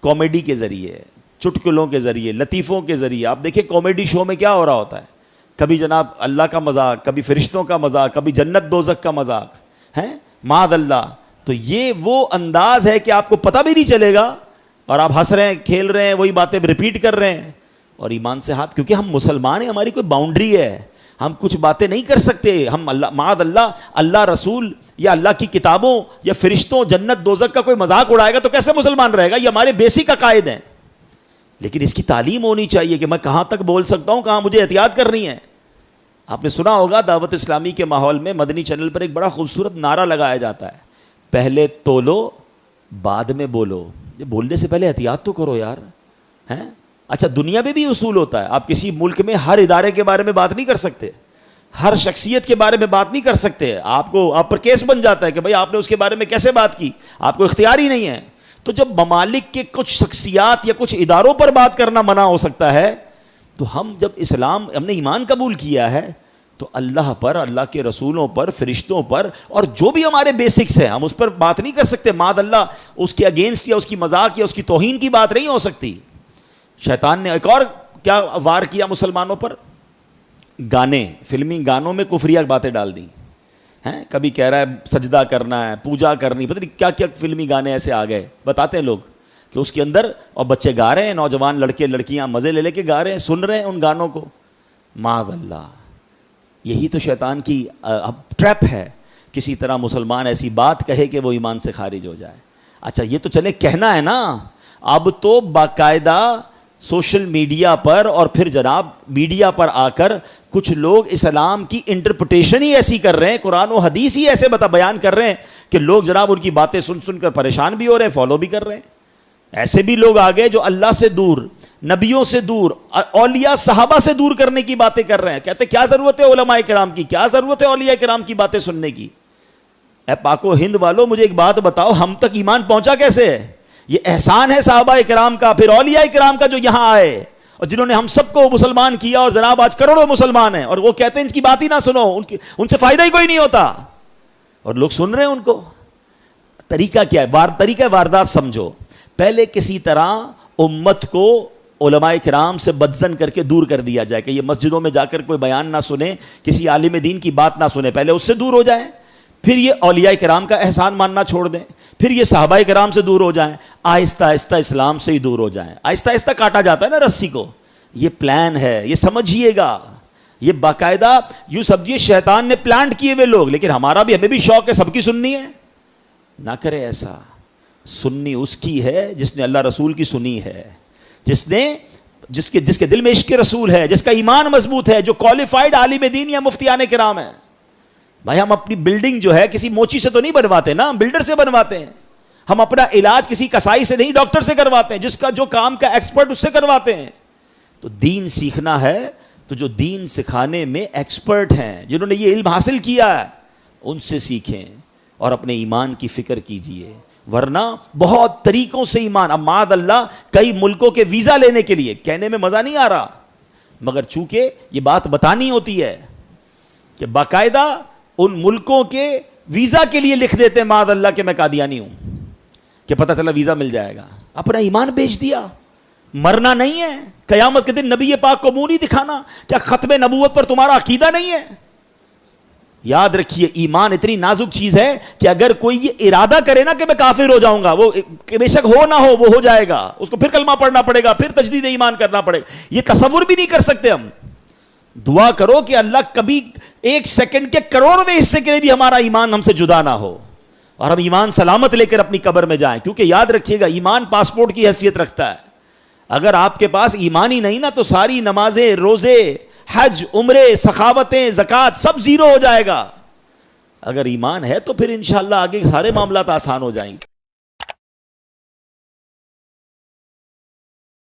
Comedy کے ذریعے, چٹکلوں کے ذریعے, لطیفوں کے ذریعے. آپ دیکھیں کامیڈی شو میں کیا ہو رہا ہوتا ہے, کبھی جناب اللہ کا مذاق, کبھی فرشتوں کا مذاق, کبھی جنت دوزخ کا مذاق ہے, معاذ اللہ. تو یہ وہ انداز ہے کہ آپ کو پتہ بھی نہیں چلے گا اور آپ ہنس رہے ہیں, کھیل رہے ہیں, وہی باتیں ریپیٹ کر رہے ہیں, اور ایمان سے ہاتھ, کیونکہ ہم مسلمان ہیں, ہماری کوئی باؤنڈری ہے, ہم کچھ باتیں نہیں کر سکتے. ہم اللہ معاذ اللہ, اللہ رسول یا اللہ کی کتابوں یا فرشتوں, جنت دوزخ کا کوئی مذاق اڑائے گا تو کیسے مسلمان رہے گا؟ یہ ہمارے بیسک عقائد ہیں. لیکن اس کی تعلیم ہونی چاہیے کہ میں کہاں تک بول سکتا ہوں, کہاں مجھے احتیاط کرنی ہے. آپ نے سنا ہوگا دعوت اسلامی کے ماحول میں مدنی چینل پر ایک بڑا خوبصورت نعرہ لگایا جاتا ہے, پہلے تولو بعد میں بولو. یہ بولنے سے پہلے احتیاط تو کرو یار, ہیں. اچھا دنیا میں بھی اصول ہوتا ہے, آپ کسی ملک میں ہر ادارے کے بارے میں بات نہیں کر سکتے, ہر شخصیت کے بارے میں بات نہیں کر سکتے. آپ پر کیس بن جاتا ہے کہ بھائی آپ نے اس کے بارے میں کیسے بات کی, آپ کو اختیار ہی نہیں ہے. تو جب ممالک کے کچھ شخصیات یا کچھ اداروں پر بات کرنا منع ہو سکتا ہے, تو ہم جب ہم نے ایمان قبول کیا ہے تو اللہ پر, اللہ کے رسولوں پر, فرشتوں پر, اور جو بھی ہمارے بیسکس ہیں ہم اس پر بات نہیں کر سکتے. معاذ اللہ اس کے اگینسٹ یا اس کی مذاق یا اس کی توہین کی بات نہیں ہو سکتی. شیطان نے ایک اور کیا وار کیا مسلمانوں پر, گانے, فلمی گانوں میں کفریہ باتیں ڈال دی ہیں. کبھی کہہ رہا ہے سجدہ کرنا ہے, پوجا کرنی, پتہ نہیں کیا کیا فلمی گانے ایسے آ گئے. بتاتے ہیں لوگ کہ اس کے اندر, اور بچے گا رہے ہیں, نوجوان لڑکے لڑکیاں مزے لے لے کے گا رہے ہیں, سن رہے ہیں ان گانوں کو. معاذ اللہ, یہی تو شیطان کی ٹریپ ہے. کسی طرح مسلمان ایسی بات کہے کہ وہ ایمان سے خارج ہو جائے. اچھا یہ تو چلے کہنا ہے نا, اب تو باقاعدہ سوشل میڈیا پر اور پھر جناب میڈیا پر آ کر کچھ لوگ اسلام کی انٹرپریٹیشن ہی ایسی کر رہے ہیں, قرآن و حدیث ہی ایسے بیان کر رہے ہیں کہ لوگ جناب ان کی باتیں سن سن کر پریشان بھی ہو رہے ہیں, فالو بھی کر رہے ہیں. ایسے بھی لوگ آگے جو اللہ سے دور, نبیوں سے دور, اولیاء صحابہ سے دور کرنے کی باتیں کر رہے ہیں. کہتے کیا ضرورت ہے علماء کرام کی, کیا ضرورت ہے اولیاء کرام کی باتیں سننے کی. اے پاک و ہند والوں, مجھے ایک بات بتاؤ, ہم تک ایمان پہنچا کیسے ہے؟ یہ احسان ہے صحابہ کرام کا, پھر اولیاء کرام کا جو یہاں آئے اور جنہوں نے ہم سب کو مسلمان کیا, اور جناب آج کروڑوں مسلمان ہیں, اور وہ کہتے ہیں ان کی بات ہی نہ سنو, ان سے فائدہ ہی کوئی نہیں ہوتا, اور لوگ سن رہے ہیں ان کو. طریقہ کیا ہے؟ طریقہ واردات سمجھو. پہلے کسی طرح امت کو علماء کرام سے بدزن کر کے دور کر دیا جائے کہ یہ مسجدوں میں جا کر کوئی بیان نہ سنے, کسی عالم دین کی بات نہ سنے, پہلے اس سے دور ہو جائیں. پھر یہ اولیاء کرام کا احسان ماننا چھوڑ دیں, پھر یہ صحابہ کرام سے دور ہو جائیں, آہستہ آہستہ اسلام سے ہی دور ہو جائیں. آہستہ آہستہ کاٹا جاتا ہے نا رسی کو. یہ پلان ہے, یہ سمجھیے گا, یہ باقاعدہ یوں سمجھیے شیطان نے پلانٹ کیے ہوئے لوگ. لیکن ہمیں بھی شوق ہے سب کی سننی ہے, نہ کرے ایسا. سننی اس کی ہے جس نے اللہ رسول کی سنی ہے, جس کے دل میں عشق رسول ہے, جس کا ایمان مضبوط ہے, جو کوالیفائڈ عالم دین یا مفتیان کرام ہیں. بھائی ہم اپنی بلڈنگ جو ہے کسی موچی سے تو نہیں بنواتے نا, ہم بلڈر سے بنواتے ہیں. ہم اپنا علاج کسی کسائی سے نہیں, ڈاکٹر سے کرواتے ہیں, جس کا جو کام کا ایکسپرٹ اس سے کرواتے ہیں. تو دین سیکھنا ہے تو جو دین سکھانے میں ایکسپرٹ ہیں, جنہوں نے یہ علم حاصل کیا ہے, ان سے سیکھیں اور اپنے ایمان کی فکر کیجئے. ورنہ بہت طریقوں سے ایمان, اب معاذ اللہ کئی ملکوں کے ویزا لینے کے لیے, کہنے میں مزہ نہیں آ رہا, مگر چونکہ یہ بات بتانی ہوتی ہے کہ باقاعدہ ان ملکوں کے ویزا کے لیے لکھ دیتے ہیں معاذ اللہ کہ میں قادیانی ہوں, کہ پتہ چلا ویزا مل جائے گا. اپنا ایمان بیچ دیا. مرنا نہیں ہے, قیامت کے دن نبی پاک کو منہ نہیں دکھانا. کیا ختم نبوت پر تمہارا عقیدہ نہیں ہے؟ یاد رکھیے ایمان اتنی نازک چیز ہے کہ اگر کوئی یہ ارادہ کرے نا کہ میں کافر ہو جاؤں گا, وہ بے شک ہو نہ ہو وہ ہو جائے گا. اس کو پھر کلمہ پڑھنا پڑے گا, پھر تجدید ایمان کرنا پڑے گا. یہ تصور بھی نہیں کر سکتے ہم. دعا کرو کہ اللہ کبھی ایک سیکنڈ کے کروڑویں حصے کے لیے بھی ہمارا ایمان ہم سے جدا نہ ہو, اور ہم ایمان سلامت لے کر اپنی قبر میں جائیں. کیونکہ یاد رکھیے گا ایمان پاسپورٹ کی حیثیت رکھتا ہے. اگر آپ کے پاس ایمان ہی نہیں نا تو ساری نمازیں, روزے, حج, عمرے, سخاوتیں, زکوٰۃ سب زیرو ہو جائے گا. اگر ایمان ہے تو پھر انشاءاللہ آگے سارے معاملات آسان ہو جائیں گے.